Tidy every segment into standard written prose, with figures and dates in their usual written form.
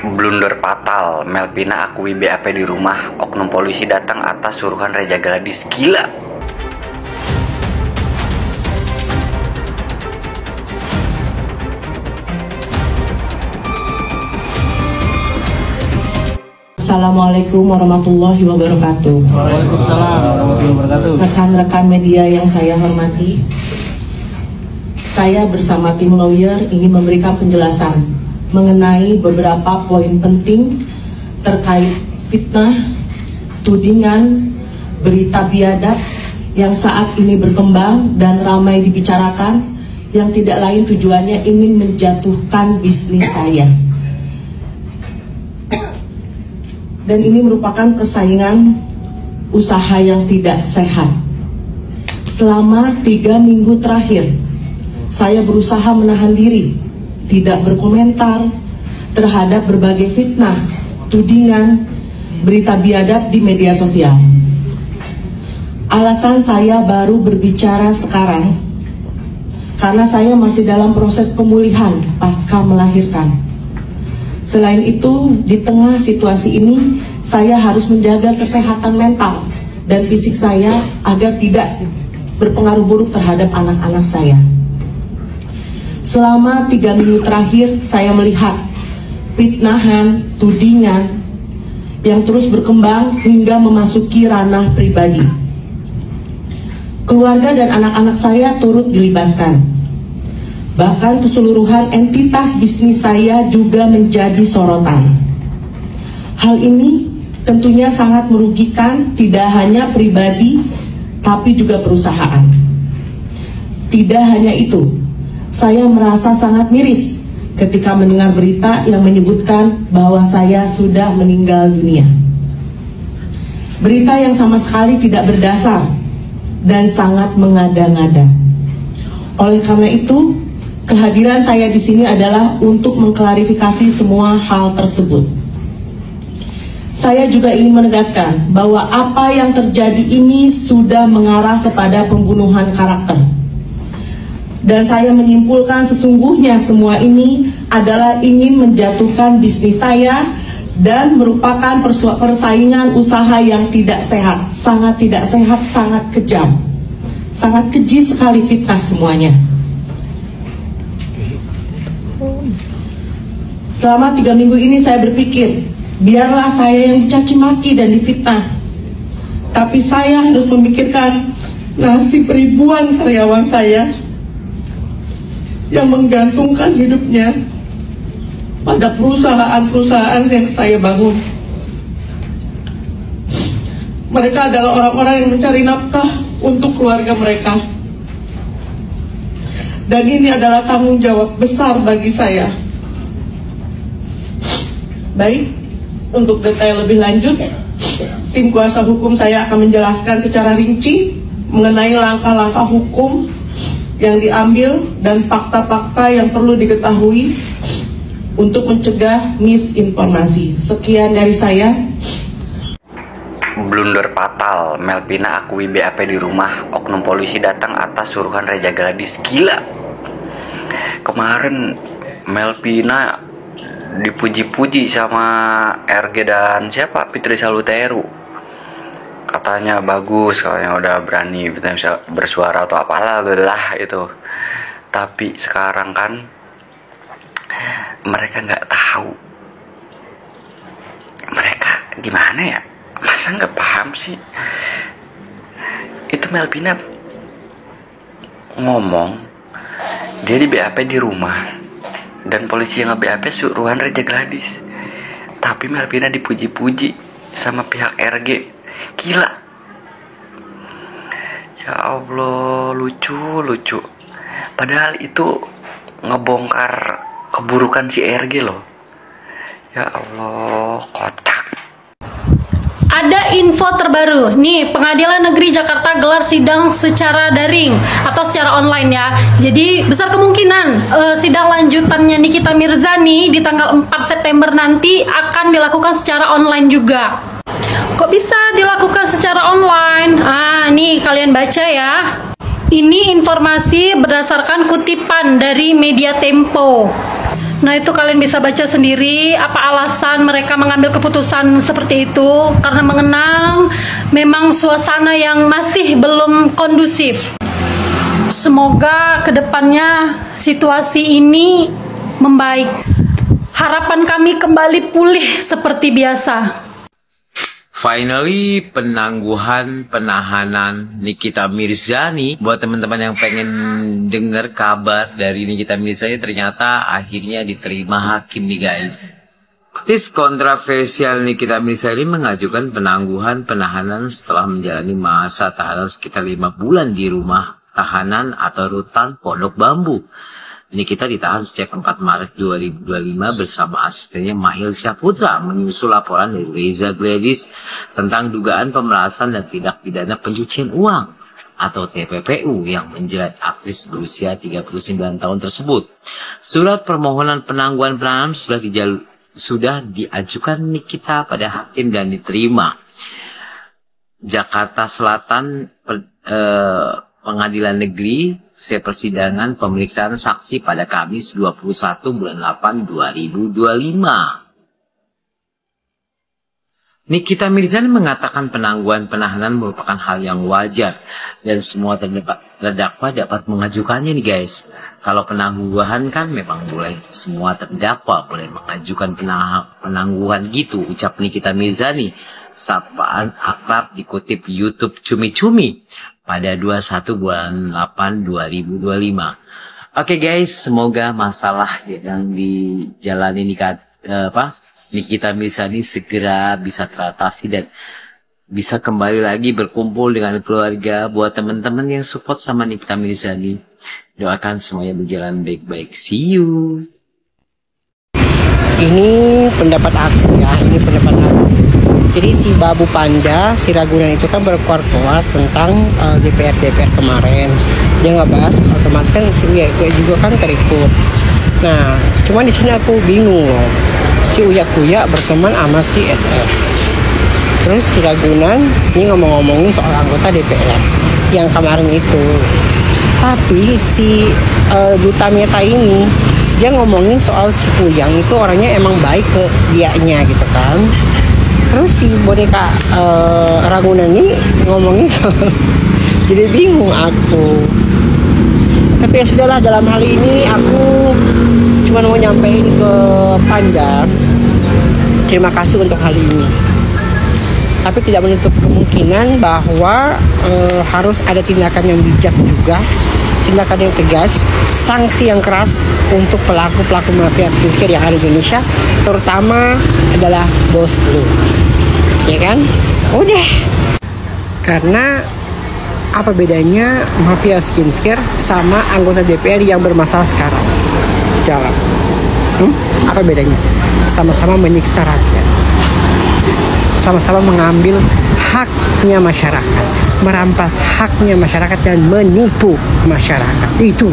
Blunder fatal, Melvina akui BAP di rumah, oknum polisi datang atas suruhan Reza Gladys. Gila. Assalamualaikum warahmatullahi wabarakatuh. Waalaikumsalam warahmatullahi wabarakatuh. Rekan-rekan media yang saya hormati, saya bersama tim lawyer ingin memberikan penjelasan mengenai beberapa poin penting terkait fitnah, tudingan, berita biadab yang saat ini berkembang dan ramai dibicarakan, yang tidak lain tujuannya ingin menjatuhkan bisnis saya. Dan ini merupakan persaingan usaha yang tidak sehat. Selama 3 minggu terakhir, saya berusaha menahan diri, tidak berkomentar terhadap berbagai fitnah, tudingan, berita biadab di media sosial. Alasan saya baru berbicara sekarang karena saya masih dalam proses pemulihan pasca melahirkan. Selain itu, di tengah situasi ini, saya harus menjaga kesehatan mental dan fisik saya agar tidak berpengaruh buruk terhadap anak-anak saya. Selama 3 minggu terakhir, saya melihat fitnahan, tudingan yang terus berkembang hingga memasuki ranah pribadi. Keluarga dan anak-anak saya turut dilibatkan. Bahkan keseluruhan entitas bisnis saya juga menjadi sorotan. Hal ini tentunya sangat merugikan tidak hanya pribadi, tapi juga perusahaan. Tidak hanya itu, saya merasa sangat miris ketika mendengar berita yang menyebutkan bahwa saya sudah meninggal dunia. Berita yang sama sekali tidak berdasar dan sangat mengada-ngada. Oleh karena itu, kehadiran saya di sini adalah untuk mengklarifikasi semua hal tersebut. Saya juga ingin menegaskan bahwa apa yang terjadi ini sudah mengarah kepada pembunuhan karakter. Dan saya menyimpulkan sesungguhnya semua ini adalah ingin menjatuhkan bisnis saya dan merupakan persaingan usaha yang tidak sehat, sangat kejam, sangat keji sekali fitnah semuanya. Selama 3 minggu ini saya berpikir, biarlah saya yang dicaci maki dan difitnah, tapi saya harus memikirkan nasib ribuan karyawan saya yang menggantungkan hidupnya pada perusahaan-perusahaan yang saya bangun. Mereka adalah orang-orang yang mencari nafkah untuk keluarga mereka. Dan ini adalah tanggung jawab besar bagi saya. Baik, untuk detail lebih lanjut, tim kuasa hukum saya akan menjelaskan secara rinci mengenai langkah-langkah hukum yang diambil dan fakta-fakta yang perlu diketahui untuk mencegah misinformasi. Sekian dari saya. Blunder fatal, Melvina akui BAP di rumah, oknum polisi datang atas suruhan Reza Gladys. Gila. Kemarin Melvina dipuji-puji sama RG dan siapa? Fitri Saluteru. Katanya bagus, katanya udah berani bisa bersuara atau apalah belah itu. Tapi sekarang kan mereka nggak tahu. Mereka gimana ya? Masa nggak paham sih? Itu Melvina ngomong dia di BAP di rumah dan polisi yang nge-BAP suruhan Reza Gladys. Tapi Melvina dipuji-puji sama pihak RG. Gila. Ya Allah, lucu. Padahal itu ngebongkar keburukan si RG loh. Ya Allah, kocak. Ada info terbaru nih, Pengadilan Negeri Jakarta gelar sidang secara daring atau secara online ya. Jadi besar kemungkinan sidang lanjutannya Nikita Mirzani di tanggal 4 September nanti akan dilakukan secara online juga. Kok bisa dilakukan secara online? Nih kalian baca ya. Ini informasi berdasarkan kutipan dari Media Tempo. Nah, itu kalian bisa baca sendiri apa alasan mereka mengambil keputusan seperti itu, karena mengenang memang suasana yang masih belum kondusif. Semoga kedepannya situasi ini membaik. Harapan kami kembali pulih seperti biasa. Finally, penangguhan penahanan Nikita Mirzani. Buat teman-teman yang pengen dengar kabar dari Nikita Mirzani, ternyata akhirnya diterima hakim nih guys. Artis kontroversial Nikita Mirzani mengajukan penangguhan penahanan setelah menjalani masa tahanan sekitar 5 bulan di rumah tahanan atau rutan Pondok Bambu. Nikita ditahan sejak 4 Maret 2025 bersama asistennya Mahil Syahputra menyusul laporan dari Reza Gladys tentang dugaan pemerasan dan tindak pidana pencucian uang atau TPPU yang menjerat aktris berusia 39 tahun tersebut. Surat permohonan penangguhan penahanan sudah diajukan Nikita pada hakim dan diterima. Jakarta Selatan Pengadilan Negeri persidangan pemeriksaan saksi pada Kamis 21 bulan 8 2025. Nikita Mirzani mengatakan penangguhan penahanan merupakan hal yang wajar dan semua terdakwa dapat mengajukannya nih guys. Kalau penangguhan kan memang boleh semua terdakwa boleh mengajukan penangguhan gitu, ucap Nikita Mirzani. Sapaan akrab dikutip YouTube Cumi-Cumi pada 21 bulan 8 2025. Oke guys, semoga masalah yang dijalani Nikita Mirzani segera bisa teratasi dan bisa kembali lagi berkumpul dengan keluarga. Buat teman-teman yang support sama Nikita Mirzani, doakan semuanya berjalan baik-baik. See you. Ini pendapat aku ya, ini pendapat aku. Jadi si Babu Panda, si Ragunan itu kan berkuar-kuar tentang DPR kemarin. Dia nggak bahas, otomatis kan si Uya juga kan terikut. Nah, cuman di sini aku bingung loh. Si Uya berteman sama si SS. Terus si Ragunan ini ngomongin soal anggota DPR yang kemarin itu. Tapi si Duta Meta ini dia ngomongin soal si Uyang itu orangnya emang baik ke dianya gitu kan. Terus si boneka Ragunan ini ngomongin soal jadi bingung aku. Tapi ya sudahlah, dalam hal ini aku cuma mau nyampein ke Panda terima kasih untuk hal ini. Tapi tidak menutup kemungkinan bahwa harus ada tindakan yang bijak juga, tindakan yang tegas, sanksi yang keras untuk pelaku-pelaku mafia skincare yang ada di Indonesia, terutama adalah bos lu, ya kan? Udah, karena apa bedanya mafia skincare sama anggota DPR yang bermasalah sekarang? Jawab. Apa bedanya? Sama-sama menyiksa rakyat, sama-sama mengambil haknya masyarakat, merampas haknya masyarakat dan menipu masyarakat. Itu.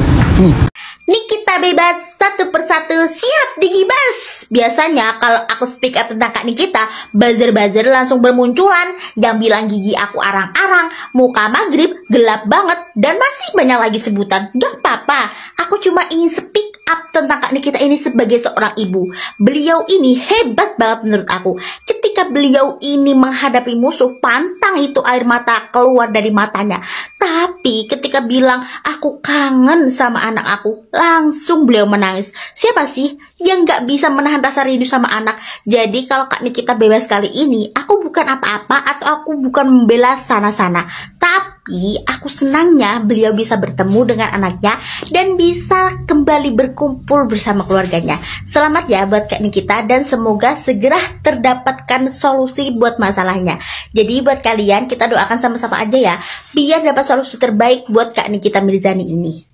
Nikita bebas satu persatu siap digibas. Biasanya kalau aku speak up tentang Kak Nikita, buzzer-buzzer langsung bermunculan yang bilang gigi aku arang-arang, muka maghrib, gelap banget, dan masih banyak lagi sebutan. Gak apa-apa, aku cuma ingin speak up tentang Kak Nikita ini sebagai seorang ibu. Beliau ini hebat banget menurut aku. Ketika beliau ini menghadapi musuh, pantang itu air mata keluar dari matanya. Tapi ketika bilang aku kangen sama anak aku, langsung beliau menangis. Siapa sih yang gak bisa menahan rasa rindu sama anak? Jadi kalau Kak Nikita bebas kali ini, aku bukan apa-apa atau aku bukan membela sana-sana, tapi aku senangnya beliau bisa bertemu dengan anaknya dan bisa kembali berkumpul bersama keluarganya. Selamat ya buat Kak Nikita dan semoga segera terdapatkan solusi buat masalahnya. Jadi buat kalian, kita doakan sama-sama aja ya, biar dapat solusi terbaik buat Kak Nikita Mirzani ini.